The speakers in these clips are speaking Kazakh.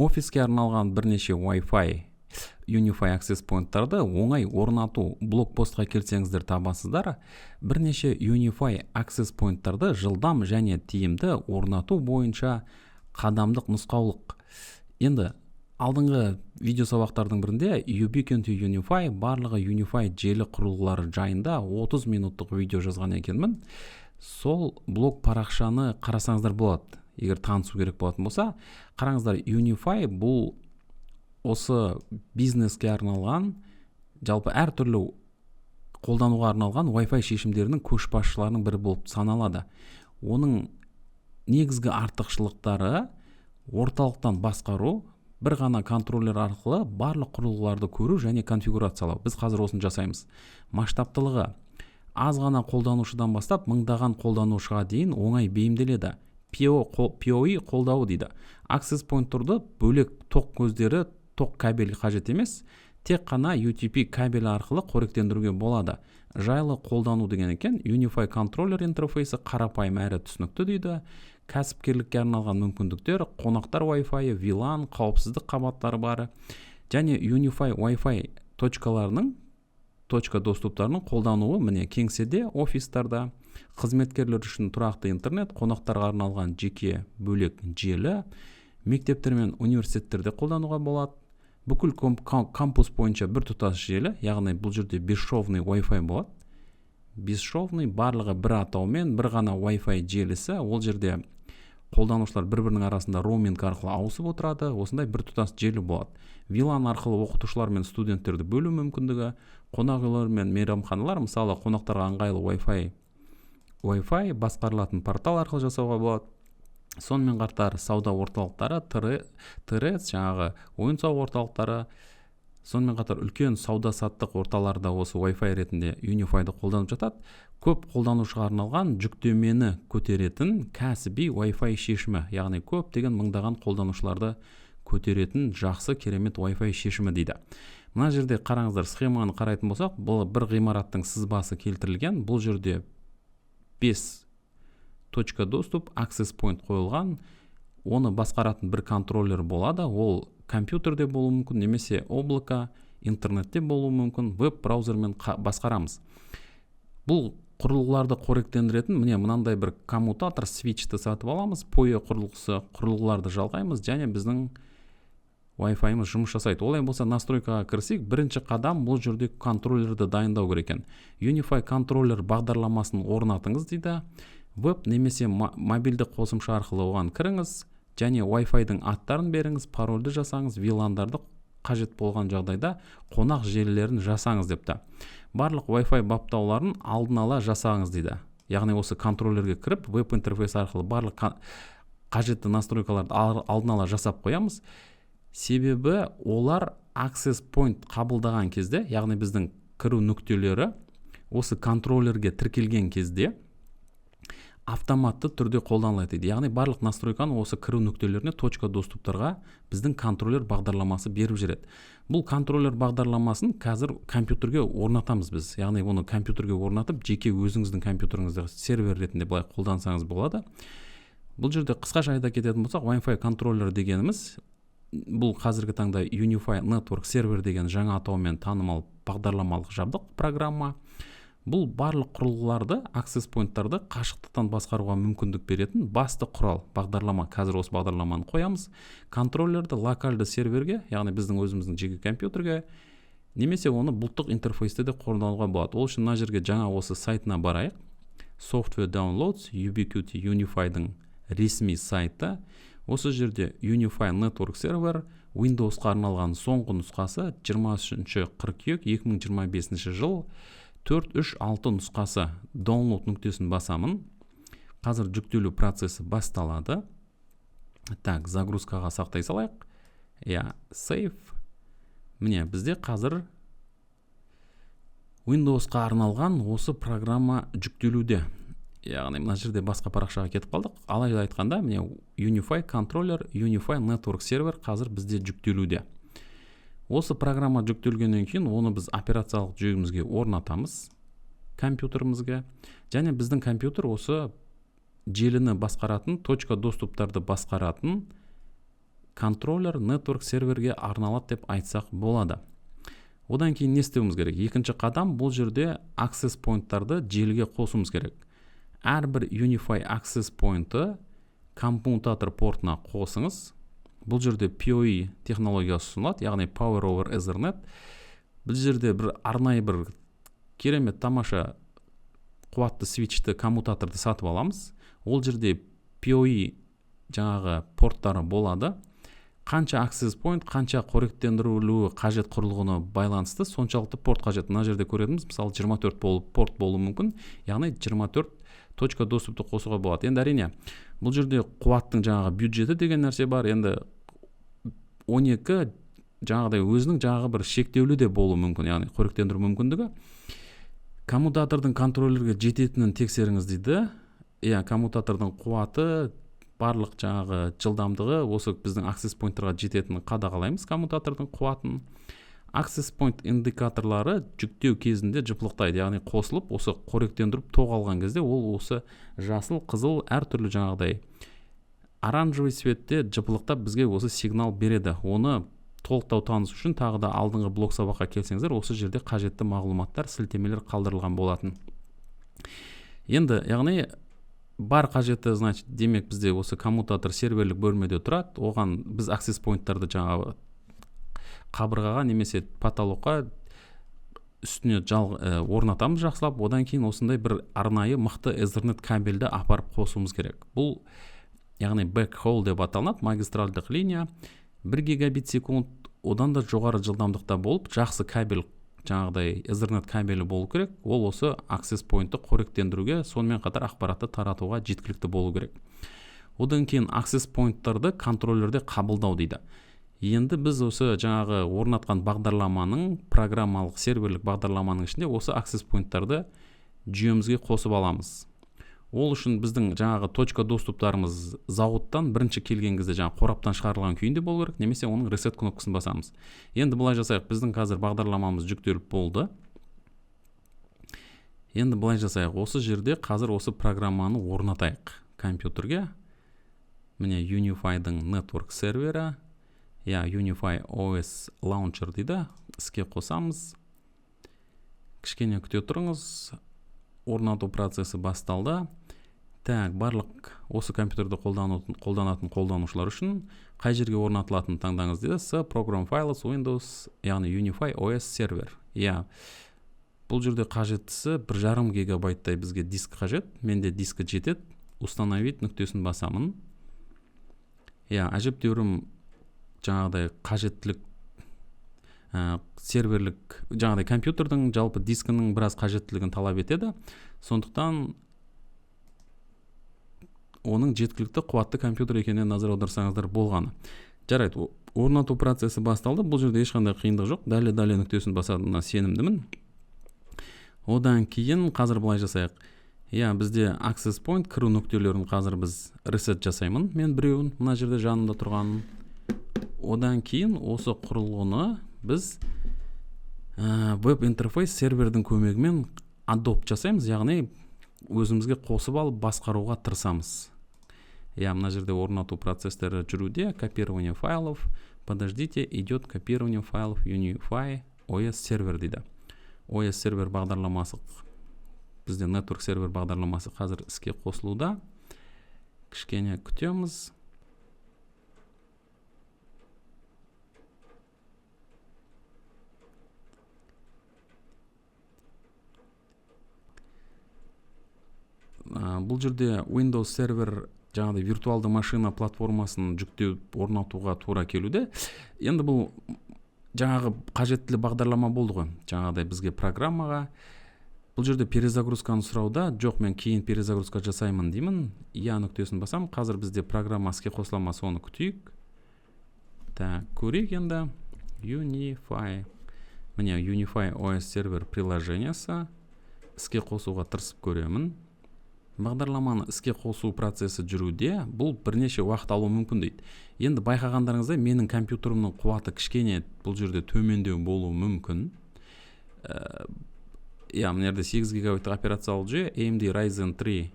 Офиске арналған бірнеше Wi-Fi Unify Access Point'тарды оңай орнату блокпостқа келсеңіздер табасыздар. Бірнеше Unify Access Point'тарды жылдам және тиімді орнату бойынша қадамдық нұсқаулық. Енді алдыңғы видео сабақтардың бірінде Ubiquiti Unify барлығы Unify желі құрылғылары жайында 30 минуттық видео жазған екенмін. Сол блог парақшаны қарасаңыздар болады. Егер танысу керек болатын болса, қараңыздар. Unify бұл осы бизнеске арналған, жалпы әртүрлі қолдануға арналған Wi-Fi шешімдерінің көшбасшыларының бірі болып саналады. Оның негізгі артықшылықтары орталықтан басқару, бір ғана контроллер арқылы барлық құрылғыларды көру және конфигурациялау. Біз қазір осыны жасаймыз. Масштабтылығы аз ғана қолданушыдан бастап мыңдаған қолданушыға дейін оңай бейімделеді. PoE қолдауы дейді. Access Point-тұрды бөлек тоқ көздері, тоқ кабель қажет емес, тек қана UTP кабель арқылы қоректендіруге болады. Жайлы қолдану деген екен. Unify контроллер интерфейсі қарапайым әрі түсінікті дейді. Кәсіпкерлікке арналған мүмкіндіктер, қонақтар Wi-Fi, VLAN, қауіпсіздік қабаттары бары, және Unify Wi-Fi точкаларының, точка доступтарының қолдануы міне кеңседе, офистарда, қызметкерлер үшін тұрақты интернет, қонақтарға арналған жеке бөлек желі, мектептер мен университеттерде қолдануға болады. Бүкіл кампус бойынша бір тұтас желі, яғни бұл жерде бесшовный Wi-Fi болады. Бесшовный барлығы бір атаумен, бір ғана Wi-Fi желісі, ол жерде қолданушылар бір-бірінің арасында роуминг арқылы ауысып отырады, осындай бір тұтас желі болады. VLAN арқылы оқытушылар мен студенттерді бөлу мүмкіндігі, қонақ үйлер мен мейрамханалар, мысалы қонақтарға ыңғайлы Wi-Fi басқарылатын портал арқылы жасауға болады. Сонымен қатар сауда орталықтары, ТРС, жаңағы ойын-сауық орталықтары, сонымен қатар үлкен сауда-саттық орталарда осы Wi-Fi ретінде Unify-ды қолданып жатады. Көп қолданушыға арналған жүктемені көтеретін кәсіби Wi-Fi шешімі, яғни көптеген мыңдаған қолданушыларды көтеретін жақсы керемет Wi-Fi шешімі дейді. Мына жерде қараңыздар, схеманы қарайтын болсақ, бұл бір ғимараттың сызбасы келтірілген. Бұл жерде 5 точка доступ, Access Point қойылған. Оны басқаратын бір контроллер болады. Ол компьютерде болуы мүмкін, немесе облака, интернетте болуы мүмкін, веб-браузермен басқарамыз. Бұл құрылғыларды қоректендіретін, міне мынандай бір коммутатор, свитчті сатып аламыз, PoE құрылғыларды жалғаймыз, және біздің Wi-Fi-мыз жұмыс жасайды. Олай болса, настройкаға кірсек, бірінші қадам бұл жерде контроллерді дайындау керек екен. Unify контроллер бағдарламасын орнатыңыз дейді. Веб немесе мобильді қосымша арқылы оған кіріңіз, және Wi-Fi-дың аттарын беріңіз, парольді жасаңыз, VLAN-дарды қажет болған жағдайда қонақ желілерін жасаңыз депті. Барлық Wi-Fi баптауларын алдын ала жасаңыз дейді. Яғни осы контроллерге кіріп, веб-интерфейс арқылы барлық қажетті настройкаларды алдын ала жасап қоямыз. Себебі олар Access Point қабылдаған кезде, яғни біздің кіру нүктелері осы контроллерге тіркелген кезде автоматты түрде қолданылады дейді. Яғни барлық настройканы осы кіру нүктелеріне, точка доступтарға біздің контроллер бағдарламасы беріп жүреді. Бұл контроллер бағдарламасын қазір компьютерге орнатамыз біз. Яғни оны компьютерге орнатып, жеке өзіңіздің компьютеріңізді сервер ретінде былай қолдансаңыз болады. Бұл жерде қысқаша айта кететін болсақ, Wi-Fi контроллер дегеніміз, бұл қазіргі таңда Unify Network Server деген жаңа атаумен танымал бағдарламалық жабдық программа. Бұл барлық құрылғыларды, Access Point-тарды қашықтықтан басқаруға мүмкіндік беретін басты құрал бағдарлама. Қазір осы бағдарламаны қоямыз. Контроллерді локальды серверге, яғни біздің өзіміздің жеке компьютерге, немесе оны бұлттық интерфейсте де қолдануға болады. Ол үшін мына жерге жаңа осы сайтына барайық. Software Downloads, Ubiquiti Unify-дың ресми сайты. Осы жерде Unify Network Server Windows-қа арналған соңғы нұсқасы 23 қыркүйек 2025 жыл 4.3.6 нұсқасы download нүктесін басамын. Қазір жүктелу процесі басталады. Так, загрузкаға сақтай салайық. Save. Міне, бізде қазір Windows-қа арналған осы программа жүктелуде. Яғни мына жерде басқа парақшаға кетіп қалдық. Алайда айтқанда, міне Unify контроллер, Unify Network Server қазір бізде жүктелуде. Осы программа жүктелгеннен кейін оны біз операциялық жүйемізге орнатамыз, компьютерімізге, және біздің компьютер осы желіні басқаратын, точка доступтарды басқаратын контроллер network серверге арналады деп айтсақ болады. Одан кейін не істеуіміз керек? Екінші қадам, бұл жерде access poinттарды желіге қосуымыз керек. Әрбір Unify access pointты коммутатор портына қосыңыз. Бұл жерде PoE технологиясы ұсынылады, яғни Power over Ethernet. Бұл жерде бір арнайы бір керемет тамаша қуатты свитчті коммутаторды сатып аламыз. Ол жерде PoE жаңағы порттары болады. Қанша access point, қанша қоректендірілуі қажет құрылғыны байланысты соншалықты порт қажет. Мына жерде көретініміз мысалы 24 порт болуы мүмкін, яғни 24 точка доступты қосуға болады. Енді әрине бұл жерде қуаттың жаңағы бюджеті деген нәрсе бар. Енді 12 жаңағыдай өзінің жаңағы бір шектеулі де болуы мүмкін, яғни қоректендіру мүмкіндігі. Коммутатордың контроллерге жететінін тексеріңіз дейді. Коммутатордың қуаты, барлық жаңағы жылдамдығы осы біздің access poinттарға жететінін қадағалаймыз коммутатордың қуатын. Access point индикаторлары жүктеу кезінде жыпылықтайды, яғни қосылып, осы қоректендіріп тоқ алған кезде ол осы жасыл, қызыл әртүрлі жаңағыдай оранжевый цветте жыпылықтап бізге осы сигнал береді. Оны толықтау таныс үшін тағы да алдыңғы блок сабаққа келсеңіздер, осы жерде қажетті мағлұматтар, сілтемелер қалдырылған болатын. Енді, яғни бар қажетті, значит, демек бізде осы коммутатор серверлік бөлмеде тұрады. Оған біз access poinттарды жаңағы қабырғаға немесе потолокқа үстіне орнатамыз жақсылап. Одан кейін осындай бір арнайы мықты Ethernet кабельді апарып қосуымыз керек. Бұл яғни backhaul деп аталынады, магистральдық линия. 1 гигабит секунд, одан да жоғары жылдамдықта болып, жақсы кабель, жаңағыдай Ethernet кабелі болу керек. Ол осы access pointты қоректендіруге, сонымен қатар ақпаратты таратуға жеткілікті болу керек. Одан кейін access poinттарды контроллерде қабылдау дейді. Енді біз осы жаңағы орнатқан бағдарламаның, программалық серверлік бағдарламаның ішінде осы access poinттарды жүйемізге қосып аламыз. Ол үшін біздің жаңағы точка доступтарымыз зауыттан бірінші келген кезде жаңағы қораптан шығарылған күйінде болу керек, немесе оның reset кнопкасын басамыз. Енді былай жасайық, біздің қазір бағдарламамыз жүктеліп болды. Енді былай жасайық, осы жерде қазір осы программаны орнатайық компьютерге. Міне Unify-дың network сервері, Unify OS Launcher дейді, іске қосамыз. Кішкене күте тұрыңыз, орнату процесі басталды. Так, барлық осы компьютерді қолданатын қолданушылар үшін қай жерге орнатылатынын таңдаңыз дейді. Program Files, Windows, яғни Unify OS сервер. Бұл жерде қажеттісі 1,5 гигабайттай бізге диск қажет. Менде дискі жетеді. Установить нүктесін басамын. Әжептәуір жаңағыдай қажеттілік серверлік жаңағыдай компьютердің жалпы дискінің біраз қажеттілігін талап етеді. Сондықтан оның жеткілікті қуатты компьютер екеніне назар аударсаңыздар болғаны. Жарайды, орнату процесі басталды. Бұл жерде ешқандай қиындық жоқ. Дәле нүктесін басатынына сенімдімін. Одан кейін қазір былай жасайық. Бізде access point кіру нүктелерін қазір біз reset жасаймын. Мен біреуін мына жерде жанында тұрғанын. Одан кейін осы құрылғыны біз веб интерфейс сервердің көмегімен adopt жасаймыз, яғни өзімізге қосып алып басқаруға тырысамыз. Мына жерде орнату процестері жүруде, копирование файлов, подождите, идет копирование файлов Unify OS сервер дейді. OS сервер бағдарламасы, бізде network сервер бағдарламасы қазір іске қосылуда. Кішкене күтеміз. Бұл жерде Windows сервер жаңағыдай виртуалды машина платформасын жүктеу орнатуға тура келуде. Енді бұл жаңағы қажеттілі бағдарлама болды ғой. Жаңағыдай бізге программаға. Бұл жерде перезагрузканы сұрауда, жоқ мен кейін перезагрузка жасаймын деймін. Нүктесін басам. Қазір бізде программа іске қосыла ма, соны күтейік. Так, көрейік енді. Unify. Міне Unify OS сервер приложениясы. Іске қосуға тырысып көремін. Бағдарламаны іске қосу процесі жүруде, бұл бірнеше уақыт алуы мүмкін дейді. Енді байқағандарыңыздай менің компьютерімнің қуаты кішкене бұл жерде төмендеу болуы мүмкін. Мына жерде 8 гигабайттық операциялық жүйе, AMD Ryzen 3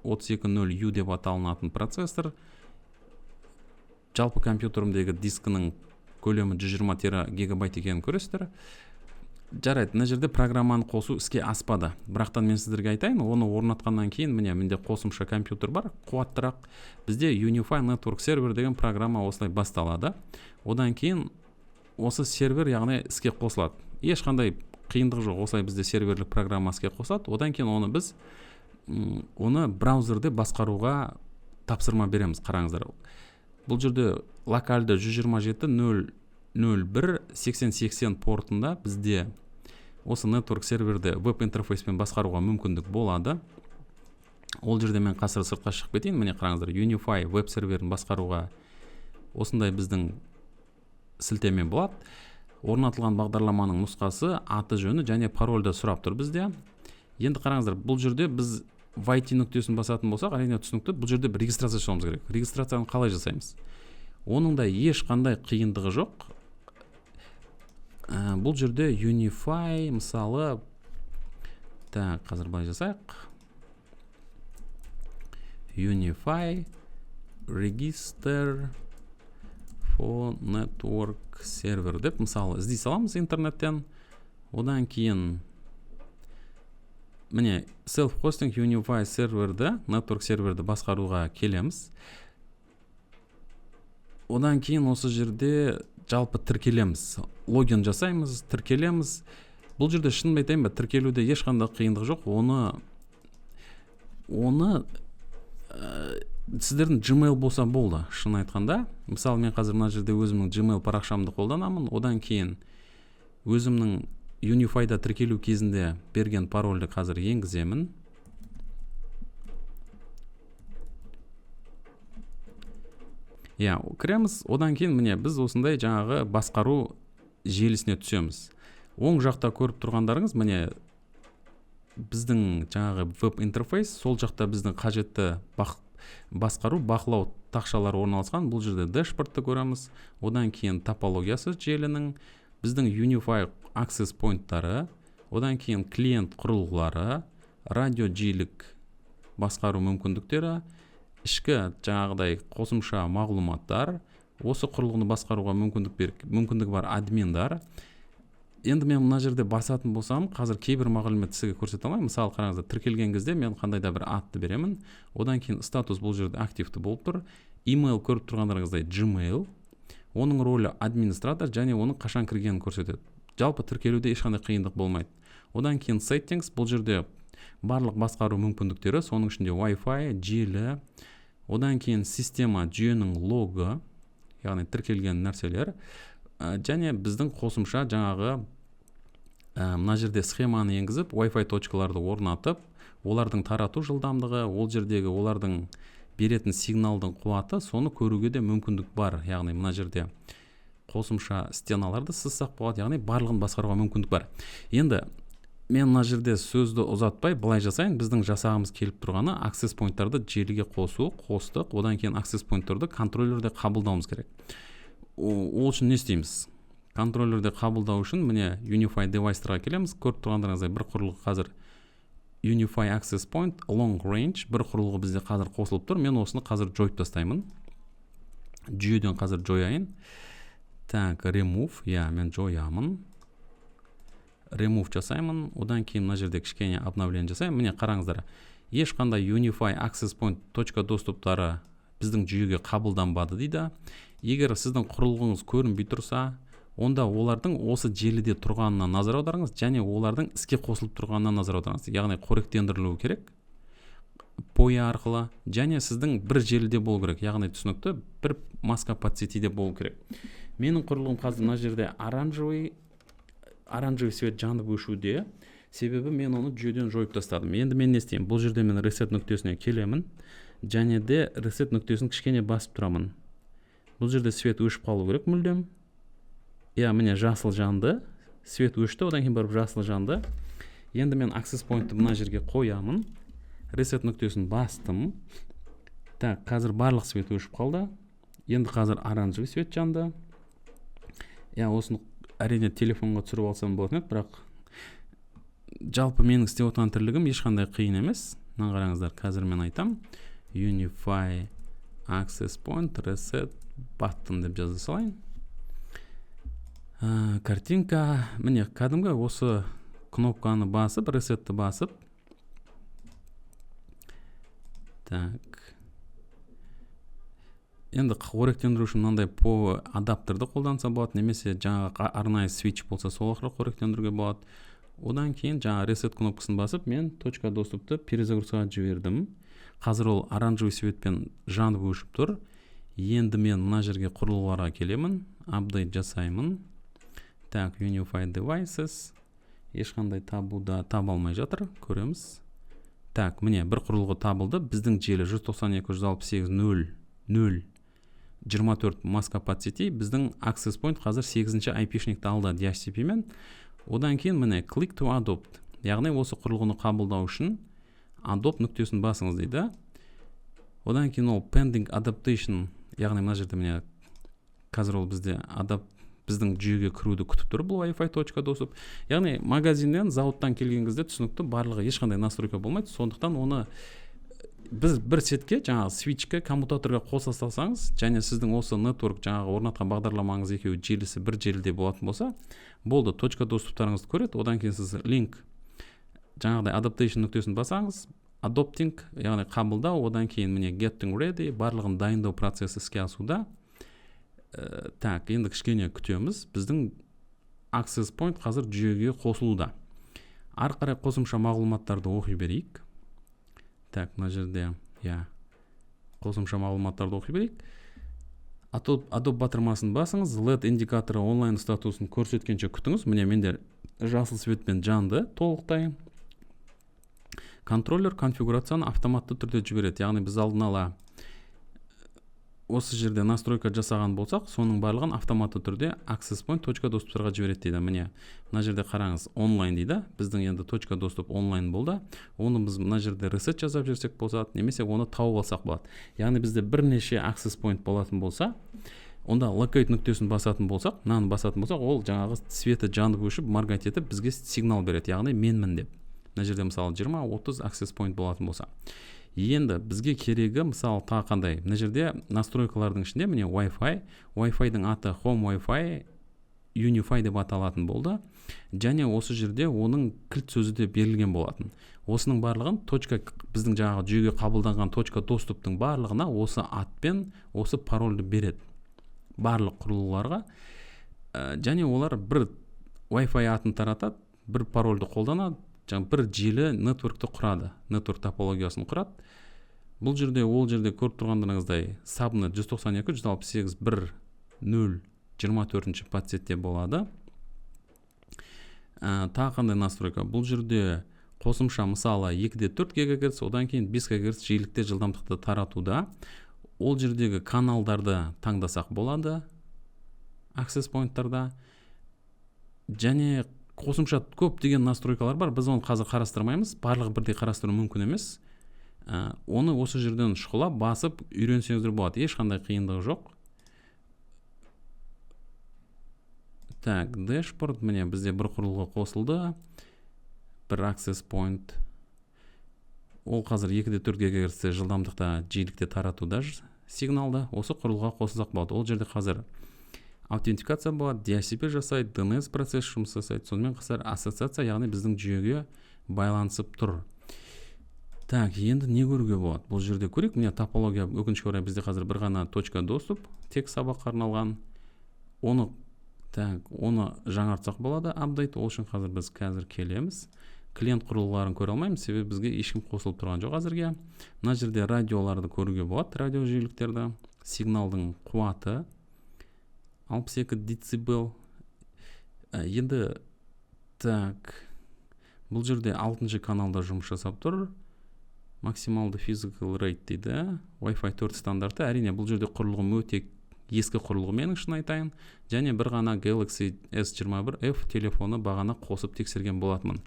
3200U деп аталынатын процессор. жалпы компьютерімдегі дискінің көлемі 120 гигабайт екенін көресіздер. Жарайды, мына жерде программаны қосу іске аспады. Бірақтан мен сіздерге айтайын, оны орнатқаннан кейін менде қосымша компьютер бар, қуаттырақ. Бізде Unify Network Server деген программа осылай басталады. Одан кейін осы сервер яғни іске қосылады. Ешқандай қиындық жоқ, осылай бізде серверлік программа іске қосылады. Одан кейін біз браузерде басқаруға тапсырма береміз. Қараңыздар. Бұл жерде локальды 127.0.0.1.80.80 портында бізде осы network серверді веб интерфейспен басқаруға мүмкіндік болады. Ол жерде мен қазір сыртқа шығып кетейін. Міне қараңыздар, Unify веб серверін басқаруға осындай біздің сілтеме болады. Орнатылған бағдарламаның нұсқасы, аты жөні және парольді сұрап тұр бізде. Енді қараңыздар, бұл жерде біз VIT нүктесін басатын болсақ, әрине түсінікті, бұл жерде бір регистрация жасауымыз керек. Регистрацияны қалай жасаймыз? Оның да ешқандай қиындығы жоқ. Бұл жерде Unify, мысалы, қазір былай жасайық. Unify Register for Network Server деп, мысалы, іздей саламыз интернеттен. Одан кейін міне self-hosting Unify серверді, network серверді басқаруға келеміз. Одан кейін осы жерде жалпы тіркелеміз. Логин жасаймыз, тіркелеміз. Бұл жерде шын айтайын ба, тіркелуде ешқандай қиындық жоқ. Оны сіздердің Gmail болса болды, шын айтқанда. Мысалы, мен қазір мына жерде өзімнің Gmail парақшамды қолданамын. Одан кейін өзімнің Unifyда тіркелу кезінде берген парольді қазір енгіземін. Кіреміз. Одан кейін міне біз осындай жаңағы басқару желісіне түсеміз. Оң жақта көріп тұрғандарыңыз міне біздің жаңағы веб интерфейс, сол жақта біздің қажетті басқару, бақылау тақшалары орналасқан. Бұл жерде дэшбордты көреміз. Одан кейін топологиясы желінің, біздің Unify access point-тары, одан кейін клиент құрылғылары, радио жиілік басқару мүмкіндіктері, ішкі жаңағыдай қосымша мағлұматтар, осы құрылғыны басқаруға мүмкіндік бар админдар. Енді мен мына жерде басатын болсам, қазір кейбір мағлұматты сізге көрсете алмаймын. Мысалы, қараңыздар, тіркелген кезде мен қандай да бір атты беремін. Одан кейін статус бұл жерде активті болып тұр. Email көріп тұрғандарыңыздай Gmail. Оның рөлі администратор және оның қашан кіргенін көрсетеді. Жалпы тіркелуде ешқандай қиындық болмайды. Одан кейін settings, бұл жерде барлық басқару мүмкіндіктері, соның ішінде Wi-Fi, желі, одан кейін система, жүйенің логы, яғни тіркелген нәрселер, және біздің қосымша жаңағы мына жерде схеманы енгізіп, Wi-Fi точкаларды орнатып, олардың тарату жылдамдығы, ол жердегі олардың беретін сигналдың қуаты, соны көруге де мүмкіндік бар. Яғни мына жерде қосымша стеналарды сызсақ болады, яғни барлығын басқаруға мүмкіндік бар. Енді мен мына жерде сөзді ұзатпай былай жасайын. Біздің жасағымыз келіп тұрғаны access point-тарды желіге қостық, одан кейін access point-тарды контроллерде қабылдауымыз керек. Ол үшін не істейміз? Контроллерде қабылдау үшін міне Unify device-тарға келеміз. Көріп тұрғандарыңыздай бір құрылғы қазір Unify access point long range, бір құрылғы бізде қазір қосылып тұр. Мен осыны қазір жойып тастаймын. Жүйеден қазір жояйын. Remove, мен жоямын. Remove жасаймын. Одан кейін мына жерде кішкене обновление жасаймын. Міне қараңыздар. Ешқандай Unify access point точка доступтары біздің жүйеге қабылданбады дейді. Егер сіздің құрылғыңыз көрінбей тұрса, онда олардың осы желіде тұрғанына назар аударыңыз, және олардың іске қосылып тұрғанына назар аударыңыз. Яғни қоректендірілуі керек POE арқылы, және сіздің бір желіде болу керек. Яғни түсінікті, бір маска под сетиде болу керек. Менің құрылғым қазір мына жерде оранжевый свет жанып өшуде, себебі мен оны жүйеден жойып тастадым. Енді мен не істеймін? Бұл жерде мен reset нүктесіне келемін, және де reset нүктесін кішкене басып тұрамын. Бұл жерде свет өшіп қалу керек мүлдем. Міне жасыл жанды, свет өшті, одан кейін барып жасыл жанды. Енді мен access point-ты мына жерге қоямын. Reset нүктесін бастым. Қазір барлық свет өшіп қалды. Енді қазір оранжевый свет жанды. Осыны әрине телефонға түсіріп алсам болатын еді, бірақ жалпы менің істеп отырған тірлігім ешқандай қиын емес. Мына қараңыздар, қазір мен айтам Unify access point reset button деп жаза салайын. Картинка, міне кәдімгі осы кнопканы басып, ресетті басып, так, енді қоректендіру үшін мынандай по адаптерді қолданса болады, немесе жаңағы арнайы switch болса сол арқылы қоректендіруге болады. Одан кейін жаңа ресет кнопкасын басып, мен точка доступты перезагрузкаға жібердім. Қазір ол оранжевый светпен жанып өшіп тұр. Енді мен мына жерге құрылғыларға келемін, апдейт жасаймын. Так, Unified Devices. Ешқандай таба алмай жатыр, көреміз. Так, міне бір құрылғы табылды. Біздің желі 192.168.0.0.24 маска под сети. Біздің access point қазір 8-ші IP-шникті алды DHCP мен. Одан кейін міне click to adopt. Яғни осы құрылғыны қабылдау үшін adopt нүктесін басыңыз дейді. Одан кейін ол pending adaptation, яғни мына жерде міне қазір ол бізде біздің жүйеге кіруді күтіп тұр, бұл Wi-Fi точка доступ. Яғни магазиннен, зауыттан келген кезде түсінікті барлығы ешқандай настройка болмайды. Сондықтан оны біз бір сетке, жаңағы switchке, коммутаторға қоса салсаңыз, және сіздің осы network жаңағы орнатқан бағдарламаңыз екеуі желісі бір желіде болатын болса, болды, точка доступтарыңызды көреді. Одан кейін сіз link жаңағыдай adaptation нүктесін басаңыз, adopting, яғни қабылдау, одан кейін міне getting ready, барлығын дайындау процесі іске асуда. Так, енді кішкене күтеміз. Біздің access point қазір жүйеге қосылуда. Ары қарай қосымша мағлұматтарды оқи берейік. Так, мына жерде, қосымша мағлұматтарды оқи берейік. Adobe батырмасын басыңыз, LED индикаторы онлайн статусын көрсеткенше күтіңіз. Міне менде жасыл светпен жанды толықтай. Контроллер конфигурацияны автоматты түрде жібереді. Яғни біз алдын ала осы жерде настройка жасаған болсақ, соның барлығын автоматты түрде access point точка доступтарға жібереді дейді. Міне, мына жерде қараңыз, онлайн дейді. Біздің енді точка доступ онлайн болды. Оны біз мына жерде reset жазап жіберсек болады, немесе оны тауып алсақ болады. Яғни бізде бірнеше access point болатын болса, онда locate нүктесін басатын болсақ, мынаны басатын болсақ, ол жаңағы светі жанып өшіп, моргать етіп бізге сигнал береді. Яғни менмін деп. Мына жерде мысалы 20-30 access point болатын болса. Енді бізге керегі мысалы тағы қандай? Мына жерде настройкалардың ішінде міне Wi-Fi-дің аты Home Wi-Fi, Unify деп аталатын болды. Және осы жерде оның кілт сөзі де берілген болатын. Осының барлығын біздің жаңағы жүйеге қабылданған точка доступтың барлығына осы атпен осы парольді береді. Барлық құрылғыларға. Және олар бір Wi-Fi атын таратады, бір парольді қолданады. Жаңа бір желі нетворкті құрады, нетворк топологиясын құрады. Бұл жерде, ол жерде көріп тұрғандарыңыздай subnet 192.168.1.0.24 подсетте болады. Тағы қандай настройка? Бұл жерде қосымша мысалы 2.4 ГГц, одан кейін 5 ГГц жиілікте жылдамдықты таратуда. Ол жердегі каналдарды таңдасақ болады, access point-тарда. Және қосымша көп деген настройкалар бар. Біз оны қазір қарастырмаймыз. Барлығы бірдей қарастыру мүмкін емес. Оны осы жерден шұқылап, басып, үйренсеңіздер болады. Ешқандай қиындығы жоқ. Так, dashboard, міне бізде бір құрылғы қосылды. Бір access point. Ол қазір 2.4 ГГц жылдамдықта жиілікте таратуда сигналды. Осы құрылғыға қосылсақ болады. Ол жерде қазір аутентикация болады, DHCP жасайды, DNS процесс жұмыс жасайды, сонымен қатар ассоциация, яғни біздің жүйеге байланысып тұр. Так, енді не көруге болады? Бұл жерде көрейік. Міне топология, өкінішке орай бізде қазір бір ғана точка доступ, тек сабаққа арналған. Оны жаңартсақ болады, апдейт. Ол үшін біз қазір келеміз. Клиент құрылғыларын көре алмаймыз, себебі бізге ешкім қосылып тұрған жоқ әзірге. Мына жерде радиоларды көруге болады, радио жиіліктерді, сигналдың қуаты 62 децибел. Енді так, бұл жерде 6-шы каналда жұмыс жасап тұр. Максималды physical rate дейді. Wi-Fi 4 стандарты. Әрине бұл жерде құрылғым өте ескі құрылғы, менің шын айтайын. Және бір ғана Galaxy S21F телефоны бағана қосып тексерген болатымын.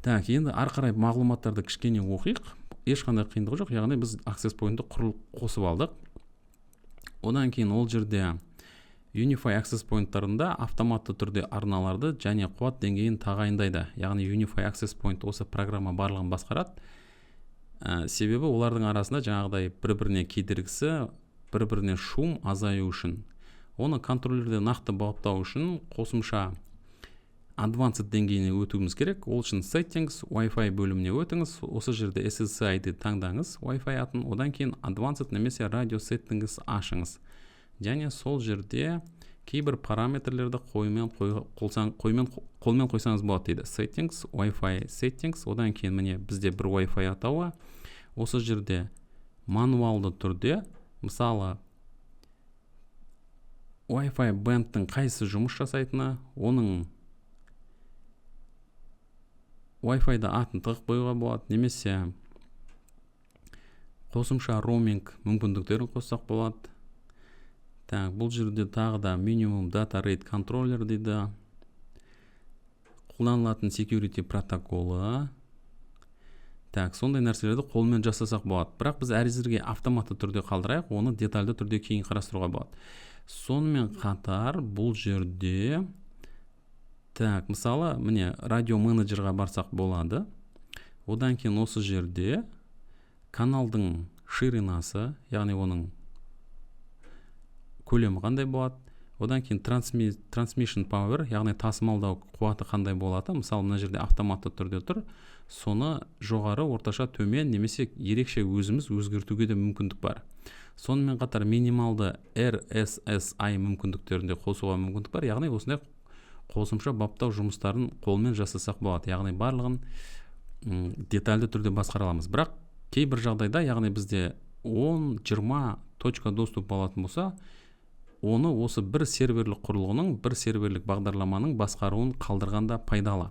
Так, енді ары қарай мағлұматтарды кішкене оқиық. Ешқандай қиындығы жоқ. Яғни біз access point-ты қосып алдық. Одан кейін ол жерде Unify access point-тарында автоматты түрде арналарды және қуат деңгейін тағайындайды. Яғни Unify access point осы программа барлығын басқарады. Себебі олардың арасында жаңағыдай бір-біріне кедергісі бір-біріне шум азаю үшін, оны контроллерде нақты баптау үшін қосымша advanced деңгейіне өтуіміз керек. Ол үшін settings, Wi-Fi бөліміне өтіңіз. Осы жерде SSID таңдаңыз, Wi-Fi атын, одан кейін advanced немесе radio settings ашыңыз. Және сол жерде кейбір параметрлерді қолмен қойсаңыз болады дейді. Settings, Wi-Fi settings, одан кейін міне бізде бір Wi-Fi атауы. Осы жерде мануалды түрде, мысалы, Wi-Fi бэндтің қайсы жұмыс жасайтыны, оның Wi-Fi-да атын тығып қоюға болады, немесе қосымша роуминг мүмкіндіктерін қоссақ болады. Так, бұл жерде тағы да minimum data rate controller дейді. Қолданылатын security протоколы. Так, сондай нәрселерді қолмен жасасақ болады. Бірақ біз әзірге автоматты түрде қалдырайық, оны детальды түрде кейін қарастыруға болады. Сонымен қатар бұл жерде, так, мысалы, міне радио менеджерға барсақ болады. Одан кейін осы жерде каналдың ширинасы, яғни оның көлемі қандай болады. Одан кейін transmission power, яғни тасымалдау қуаты қандай болады. Мысалы, мына жерде автоматты түрде тұр. Соны жоғары, орташа, төмен немесе ерекше өзіміз өзгертуге де мүмкіндік бар. Сонымен қатар минималды RSSI мүмкіндіктерінде қосуға мүмкіндік бар. Яғни осындай қосымша баптау жұмыстарын қолмен жасасақ болады. Яғни барлығын детальды түрде басқара аламыз. Бірақ кейбір жағдайда, яғни бізде 10-20 точка доступ болатын болса, оны осы бір серверлік құрылғының, бір серверлік бағдарламаның басқаруын қалдырғанда пайдалы.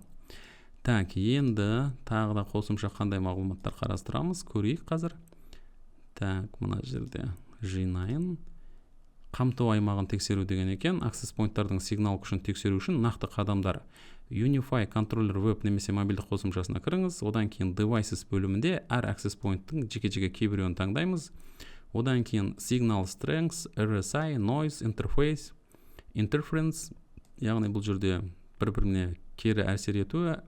Так, енді тағы да қосымша қандай мағлұматтар қарастырамыз, көрейік қазір. Так, мына жерде жинайын. Қамту аймағын тексеру деген екен. Access point-тардың сигнал күшін тексеру үшін нақты қадамдар. Unify Controller Web немесе мобильдік қосымшасына кіріңіз. Одан кейін Devices бөлімінде әр access point-тың жеке-жеке кейбіреуін таңдаймыз. Одан кейін Signal Strength, RSI, Noise, Interface, Interference, яғни бұл жерде бір-біріне кері әсер етуі,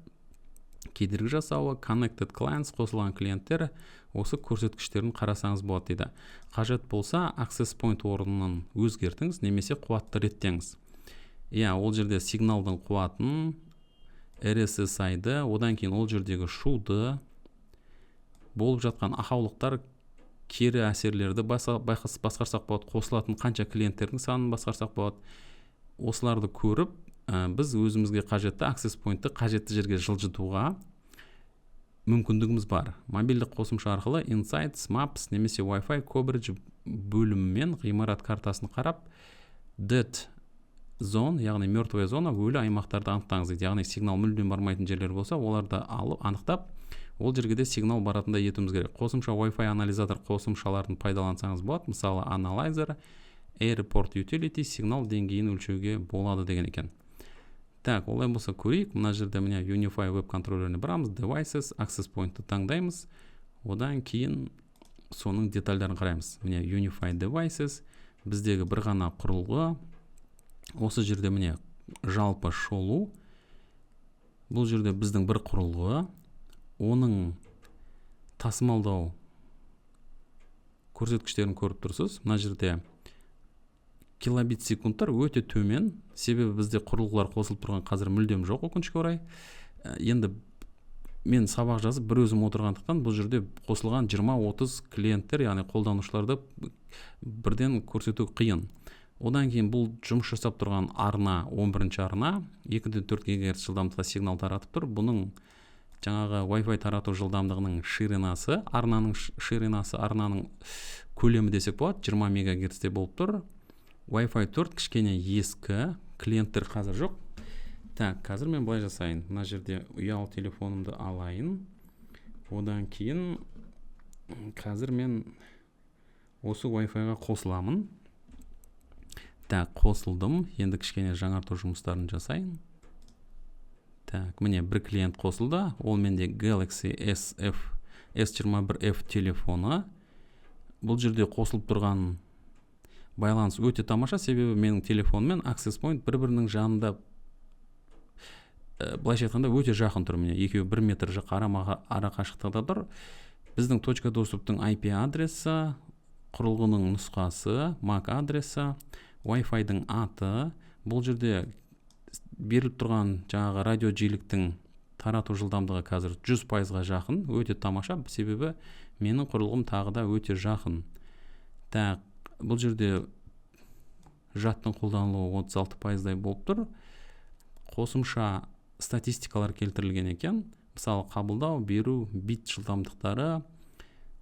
кедергі жасауы, Connected Clients, қосылған клиенттер, осы көрсеткіштерін қарасаңыз болады дейді. Қажет болса, access point орнын өзгертіңіз, немесе қуатты реттеңіз. Ол жерде сигналдың қуатын, RSSI-ды, одан кейін ол жердегі шуды, болып жатқан ақаулықтар, кері әсерлерді басқарсақ болады, қосылатын қанша клиенттердің санын басқарсақ болады. Осыларды көріп, біз өзімізге қажетті access point-ты қажетті жерге жылжытуға мүмкіндігіміз бар. Мобильдік қосымша арқылы Insights, Maps немесе Wi-Fi coverage бөлімімен ғимарат картасын қарап, Dead Zone, яғни мертвая зона, өлі аймақтарды анықтаңыз. Яғни сигнал мүлдем бармайтын жерлер болса, оларды алып, анықтап, ол жерге де сигнал баратында етуіміз керек. Қосымша Wi-Fi анализатор қосымшаларын пайдалансаңыз болады. Мысалы, Analyzer, Airport Utility сигнал деңгейін өлшеуге болады деген екен. Так, олай болса көрейік. Мына жерде міне Unify Web контроллеріне барамыз. Devices, Access Point-ты таңдаймыз. Одан кейін соның детальдарын қараймыз. Міне Unify Devices, біздегі бір ғана құрылғы. Осы жерде міне жалпы шолу. Бұл жерде біздің бір құрылғы. Оның тасымалдау көрсеткіштерін көріп тұрсыз. Мына жерде килобит секундтар өте төмен, себебі бізде құрылғылар қосылып тұрған қазір мүлдем жоқ, өкінішке орай. Енді мен сабақ жазып бір өзім отырғандықтан бұл жерде қосылған 20-30 клиенттер, яғни қолданушыларды бірден көрсету қиын. Одан кейін бұл жұмыс жасап тұрған арна, 11-ші арна, 2,4 ГГц жылдамдықта сигнал таратып тұр. Бұның жаңағы Wi-Fi тарату жылдамдығының ширинасы, арнаның көлемі десек болады, 20 МГц-те болып тұр. Wi-Fi 4 кішкене ескі, клиенттер қазір жоқ. Так, қазір мен былай жасайын. Мына жерде ұялы телефонымды алайын. Одан кейін қазір мен осы Wi-Fi-ға қосыламын. Так, қосылдым. Енді кішкене жаңарту жұмыстарын жасайын. Так, міне бір клиент қосылды. Ол менде Galaxy S21F телефоны. Бұл жерде қосылып тұрған байланыс өте тамаша, себебі менің телефонмен Access Point бір-бірінің жанында, былайша айтқанда өте жақын тұр. Міне екеуі 1 метр ара қашықтықта тұр. Біздің точка доступтың IP адресі құрылғының нұсқасы, MAC адресі, Wi-Fi-дың аты. Бұл жерде беріліп тұрған жаңағы радио жиіліктің тарату жылдамдығы қазір 100%-ға жақын, өте тамаша, себебі менің құрылғым тағы да өте жақын. Так, бұл жерде жадтың қолданылуы 36%-дай болып тұр. Қосымша статистикалар келтірілген екен. Мысалы, қабылдау, беру, бит жылдамдықтары,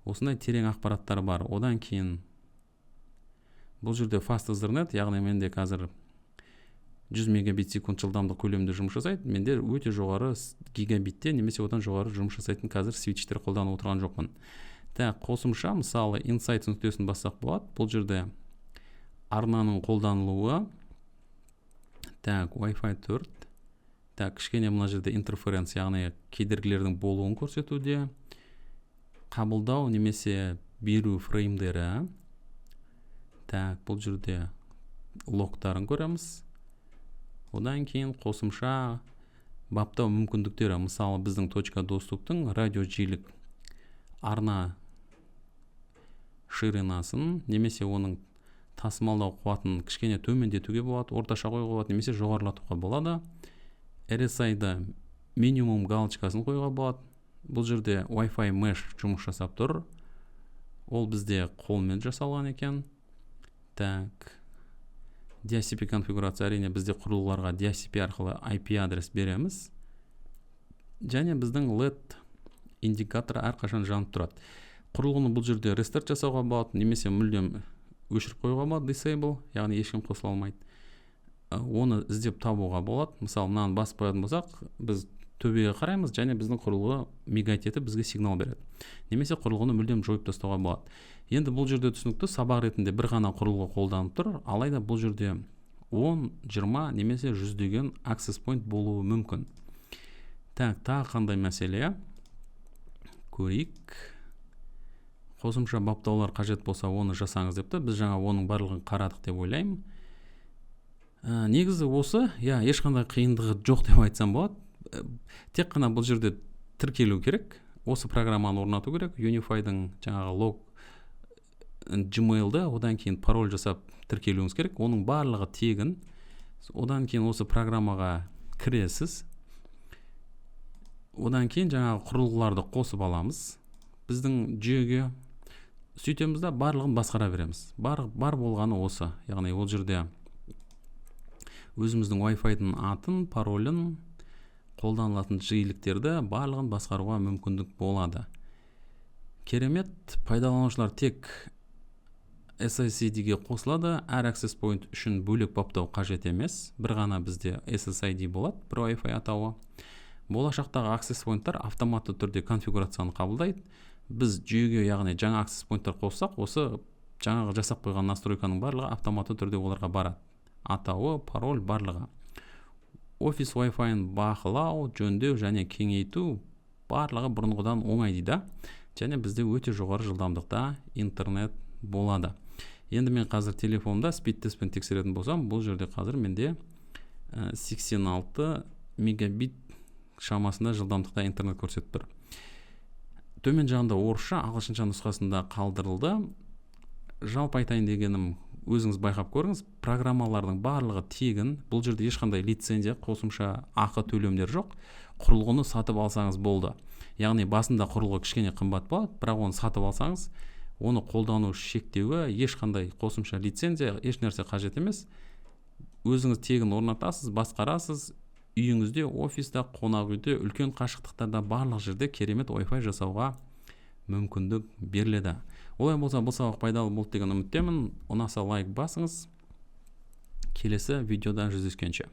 осындай терең ақпараттар бар. Одан кейін бұл жерде Fast Ethernet, яғни менде қазір 100 мегабит секунд жылдамдық көлемінде жұмыс жасайды. Менде өте жоғары гигабитте немесе одан жоғары жұмыс жасайтын қазір свитчтер қолданып отырған жоқпын. Так, қосымша, мысалы, Insights нүктесін бассақ болады. Бұл жерде арнаның қолданылуы. Так, Wi-Fi 4. Так, кішкене мына жерде интерференс, яғни кедергілердің болуын көрсетуде. Қабылдау немесе беру фреймдері. Так, бұл жерде логтарын көреміз. Одан кейін қосымша баптау мүмкіндіктері. Мысалы, біздің точка доступтың радио жиілік арна ширинасын немесе оның тасымалдау қуатын кішкене төмендетуге болады, орташа қоюға болады, немесе жоғарылатуға болады. RSI-да минимум галочкасын қоюға болады. Бұл жерде Wi-Fi mesh жұмыс жасап тұр. Ол бізде қолмен жасалған екен. Так, DHCP конфигурация, әрине бізде құрылғыларға DHCP арқылы IP адрес береміз. Және біздің LED индикаторы әрқашан жанып тұрады. Құрылғыны бұл жерде рестарт жасауға болады, немесе мүлдем өшіріп қоюға болады, disable, яғни ешкім қосыла алмайды. Оны іздеп табуға болады. Мысалы, мынаны басып қоятын болсақ, біз төбеге қараймыз, және біздің құрылғы мигайт етіп бізге сигнал береді. Немесе құрылғыны мүлдем жойып тастауға болады. Енді бұл жерде түсінікті, сабақ ретінде бір ғана құрылғы қолданып тұр, алайда бұл жерде 10, 20 немесе 100 деген access point болуы мүмкін. Так, тағы қандай мәселе? Көрейік. Қосымша баптаулар қажет болса, оны жасаңыз депті. Біз жаңа оның барлығын қарадық деп ойлаймын. Негізі осы, ешқандай қиындығы жоқ деп айтсам болады. Тек қана бұл жерде тіркелу керек. Осы программаны орнату керек. Unify-дың жаңағы лог Gmail-ды, одан кейін пароль жасап тіркелуіңіз керек. Оның барлығы тегін. Одан кейін осы программаға кіресіз. Одан кейін жаңағы құрылғыларды қосып аламыз. Біздің жүйеге сөйтеміз да барлығын басқара береміз. Бар болғаны осы. Яғни ол жерде өзіміздің Wi-Fi-дың атын, паролін, қолданылатын жиіліктерді барлығын басқаруға мүмкіндік болады. Керемет, пайдаланушылар тек SSID-ге қосылады, әр access point үшін бөлек баптау қажет емес. Бір ғана бізде SSID болады, бір Wi-Fi атауы. Болашақтағы access point-тар автоматты түрде конфигурацияны қабылдайды. Біз жүйеге, яғни жаңа access point-тар қоссақ, осы жаңағы жасап қойған настройканың барлығы автоматты түрде оларға барады. Атауы, пароль барлығы. Офис Wi-Fi-ын бақылау, жөндеу және кеңейту барлығы бұрынғыдан оңай дейді. Және бізде өте жоғары жылдамдықта интернет болады. Енді мен қазір телефонда speed testпен тексеретін болсам, бұл жерде қазір менде 86 мегабит шамасында жылдамдықта интернет көрсетіп тұр. Төмен жағында орысша, ағылшынша нұсқасында қалдырылды. Жалпы айтайын дегенім, өзіңіз байқап көріңіз, программалардың барлығы тегін. Бұл жерде ешқандай лицензия, қосымша ақы төлемдер жоқ. Құрылғыны сатып алсаңыз болды. Яғни басында құрылғы кішкене қымбат болады, бірақ оны сатып алсаңыз, оны қолдану шектеуі, ешқандай қосымша лицензия, еш нәрсе қажет емес. Өзіңіз тегін орнатасыз, басқарасыз, үйіңізде, офиста, қонақ үйде, үлкен қашықтықтарда барлық жерде керемет Wi-Fi жасауға мүмкіндік беріледі. Олай болса, бұл сабақ пайдалы болды деген үміттемін. Ұнаса лайк басыңыз. Келесі видеода жүздескенше.